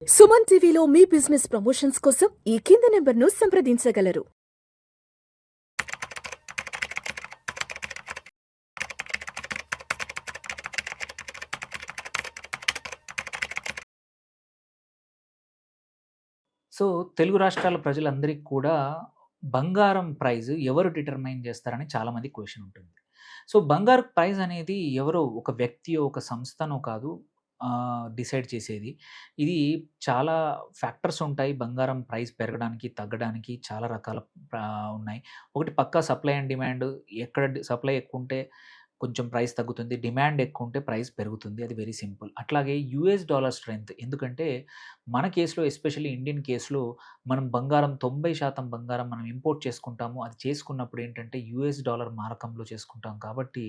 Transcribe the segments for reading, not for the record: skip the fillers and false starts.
సుమన్ టీవీలో మీ business promotions కోసం ఈ కింది నెంబర్ను సంప్రదించగలరు. సో, తెలుగు రాష్ట్రాల ప్రజలందరికీ కూడా బంగారం ప్రైజ్ ఎవరు డిటర్మైన్ చేస్తారని చాలామంది క్వెషన్ ఉంటుంది. సో, బంగారు ప్రైజ్ అనేది ఎవరో ఒక వ్యక్తియో, ఒక సంస్థనో కాదు డిసైడ్ చేసేది. ఇది చాలా ఫ్యాక్టర్స్ ఉంటాయి. బంగారం ప్రైస్ పెరగడానికి, తగ్గడానికి చాలా రకాల ఉన్నాయి. ఒకటి పక్కా సప్లై అండ్ డిమాండ్. ఎక్కడ సప్లై ఎక్కువుంటే కొంచెం ప్రైస్ తగ్గుతుంది. డిమాండ్ ఎక్కువుంటే ప్రైస్ పెరుగుతుంది. అది వెరీ సింపుల్. అట్లాగే యూఎస్ డాలర్ స్ట్రెంత్. ఎందుకంటే మన కేస్‌లో ఎస్పెషల్లీ ఇండియన్ కేస్‌లో మనం బంగారం 90% బంగారం మనం ఇంపోర్ట్ చేసుకుంటాము. అది చేసుకున్నప్పుడు ఏంటంటే యూఎస్ డాలర్ మారకంలో చేసుకుంటాం కాబట్టి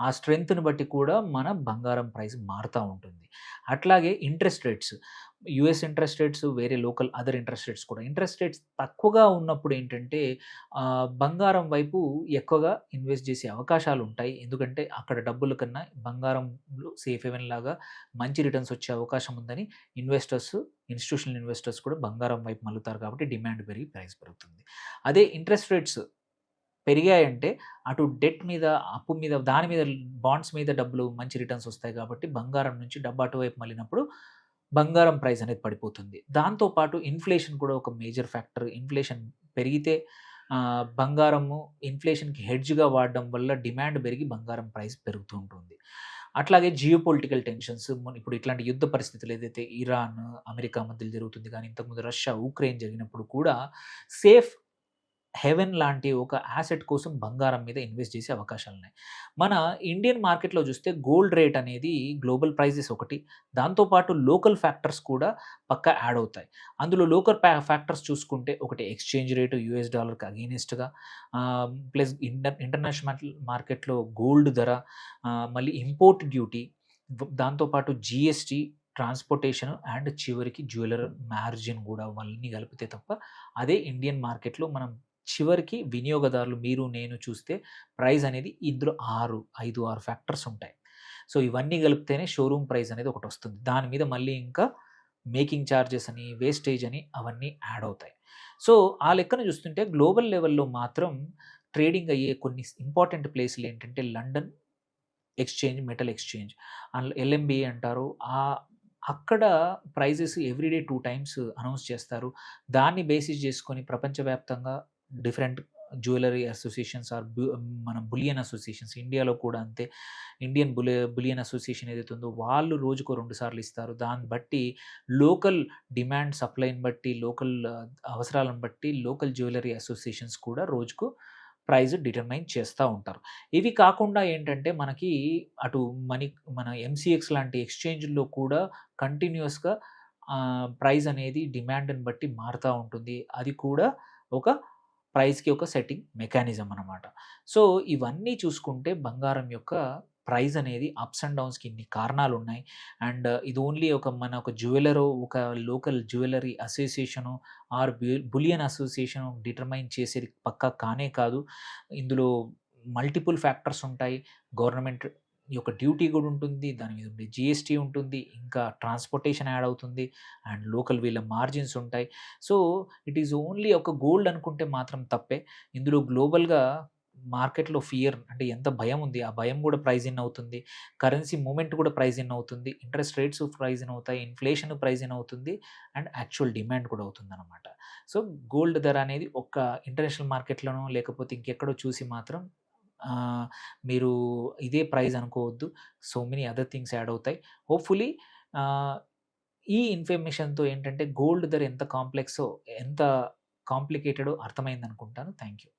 ఆ స్ట్రెంత్‌ని బట్టి కూడా మన బంగారం ప్రైస్ మారుతా ఉంటుంది. అట్లాగే interest rates. US interest rates వేరే లోకల్ అదర్ ఇంట్రెస్ట్ రేట్స్ కూడా. ఇంట్రెస్ట్ రేట్స్ తక్కువగా ఉన్నప్పుడు ఏంటంటే బంగారం వైపు ఎక్కువగా ఇన్వెస్ట్ చేసే అవకాశాలుంటాయి. ఎందుకంటే అక్కడ డబ్బుల కన్నా బంగారంలో సేఫ్ హెవెన్ లాగా మంచి రిటర్న్స్ వచ్చే అవకాశం ఉందని ఇన్‌స్టిట్యూషనల్ ఇన్వెస్టర్స్ కూడా బంగారం వైపు మళ్లుతారు కాబట్టి డిమాండ్ పెరిగి ప్రైస్ పెరుగుతుంది. అదే ఇంట్రెస్ట్ రేట్స్ పెరిగాయంటే అటు డెట్ మీద, అప్పు మీద, దాని మీద బాండ్స్ మీద డబ్బులు మంచి రిటర్న్స్ వస్తాయి కాబట్టి బంగారం నుంచి డబ్బు అటువైపు మళ్ళినప్పుడు బంగారం ప్రైస్ అనేది పడిపోతుంది. దాంతో పాటు ఇన్‌ఫ్లేషన్ కూడా ఒక మేజర్ ఫ్యాక్టర్. ఇన్‌ఫ్లేషన్ పెరిగితే బంగారము ఇన్‌ఫ్లేషన్‌కి హెడ్జ్‌గా వాడడం వల్ల డిమాండ్ పెరిగి బంగారం ప్రైస్ పెరుగుతూ ఉంటుంది. అట్లాగే జియోపొలిటికల్ టెన్షన్స్ ఇప్పుడు ఇట్లాంటి యుద్ధ పరిస్థితులు ఏదైతే ఇరాన్, అమెరికా మధ్యలో జరుగుతుంది గానీ, ఇంతకుముందు రష్యా, ఉక్రెయిన్ జరిగినప్పుడు కూడా సేఫ్ హెవెన్ లాంటి ఒక యాసెట్ కోసం బంగారం మీద ఇన్వెస్ట్ చేసే అవకాశాలున్నాయి. మన ఇండియన్ మార్కెట్‌లో చూస్తే గోల్డ్ రేట్ అనేది గ్లోబల్ ప్రైజెస్ ఒకటి. దాంతో పాటు లోకల్ ఫ్యాక్టర్స్ కూడా పక్కా యాడ్ అవుతాయి. అందులో లోకల్ ఫ్యాక్టర్స్ చూసుకుంటే ఒకటి ఎక్స్‌చేంజ్ రేట్ యూఎస్ డాలర్‌కి అగెయినెస్ట్‌గా ప్లస్ ఇంటర్నేషనల్ మార్కెట్‌లో గోల్డ్ ధర, మళ్ళీ ఇంపోర్ట్ డ్యూటీ, దాంతో పాటు జీఎస్టీ, ట్రాన్స్‌పోర్టేషన్ అండ్ చివరికి జ్యువెలర్ మార్జిన్ గూడా అవన్నీ కలిపితే తప్ప అదే ఇండియన్ మార్కెట్‌లో మనం చివరికి వినియోగదారులు మీరు, నేను చూస్తే ప్రైస్ అనేది ఇందులో 5, 6 ఫ్యాక్టర్స్ ఉంటాయి. సో, ఇవన్నీ కలిపితేనే షోరూమ్ ప్రైస్ అనేది ఒకటొస్తుంది. దాని మీద మళ్ళీ ఇంకా మేకింగ్ చార్జెస్ అని, వేస్టేజ్ అని అవన్నీ యాడ్ అవుతాయి. సో, ఆ లెక్కన చూస్తుంటే గ్లోబల్ లెవెల్‌లో మాత్రం ట్రేడింగ్ అయ్యే కొన్ని ఇంపార్టెంట్ ప్లేసులేంటంటే లండన్ మెటల్ ఎక్స్‌చేంజ్ ఎల్ఎంబీఏ అంటారు. అక్కడ prices every day 2 times announce చేస్తారు. దాన్ని బేసిస్ చేసుకొని ప్రపంచవ్యాప్తంగా డిఫరెంట్ జ్యువెలరీ అసోసియేషన్స్ మన బులియన్ అసోసియేషన్స్ ఇండియాలో కూడా అంతే. ఇండియన్ బులియన్ అసోసియేషన్ ఏదైతే ఉందో వాళ్ళు రోజుకో 2 సార్లు ఇస్తారు. దాన్ని బట్టి లోకల్ డిమాండ్ సప్లైని బట్టి, లోకల్ అవసరాలను బట్టి లోకల్ జ్యువెలరీ అసోసియేషన్స్ కూడా రోజుకు ప్రైస్ డిటర్మైన్ చేస్తా ఉంటారు. ఇవి కాకుండా ఏంటంటే మనకి అటు మన ఎంసీఎక్స్ లాంటి ఎక్స్‌చేంజ్‌ల్లో కూడా కంటిన్యూయస్‌గా ప్రైస్ అనేది డిమాండ్‌ని బట్టి మారుతా ఉంటుంది. అది కూడా ఒక ప్రైస్‌కి ఒక సెట్టింగ్ మెకానిజం అనమాట. సో, ఇవన్నీ చూసుకుంటే బంగారం యొక్క ప్రైస్ అనేది అప్స్ అండ్ డౌన్స్‌కి ఇన్ని కారణాలున్నాయి. అండ్ ఇది ఓన్లీ ఒక జ్యువెలరో, ఒక లోకల్ జ్యువెలరీ అసోసియేషనో ఆర్ బులియన్ అసోసియేషన్ డిటర్మైన్ చేసేది పక్కా కానే కాదు. ఇందులో మల్టిపుల్ ఫ్యాక్టర్స్ ఉంటాయి. గవర్నమెంట్ యొక్క డ్యూటీ కూడా ఉంటుంది. దాని మీద ఉండే జీఎస్టీ ఉంటుంది. ఇంకా ట్రాన్స్‌పోర్టేషన్ యాడ్ అవుతుంది. అండ్ లోకల్ వీళ్ళ మార్జిన్స్ ఉంటాయి. సో, ఇట్ ఈస్ ఓన్లీ ఒక గోల్డ్ అనుకుంటే మాత్రం తప్పే. ఇందులో గ్లోబల్‌గా మార్కెట్‌లో ఫియర్ అంటే ఎంత భయం ఉంది. ఆ భయం కూడా ప్రైజ్ ఇన్ అవుతుంది. కరెన్సీ మూవ్‌మెంట్ కూడా ప్రైజ్ ఇన్ అవుతుంది. ఇంట్రెస్ట్ రేట్స్ ప్రైజ్ ఇన్ అవుతాయి. ఇన్‌ఫ్లేషన్ ప్రైజ్ ఇన్ అవుతుంది. అండ్ యాక్చువల్ డిమాండ్ కూడా అవుతుందనమాట. సో, గోల్డ్ ధర అనేది ఒక్క ఇంటర్నేషనల్ మార్కెట్‌లోనో లేకపోతే ఇంకెక్కడో చూసి మాత్రం ఆహ్, మీరు ఇదే ప్రైజ్ అనుకోవద్దు. So many other things add అవుతాయి. హోప్‌ఫుల్లీ ఆహ్, ఈ ఇన్ఫర్మేషన్‌తో ఏంటంటే గోల్డ్ ధర ఎంత కాంప్లెక్సో, ఎంత కాంప్లికేటెడో అర్థమైందనుకుంటాను. Thank you.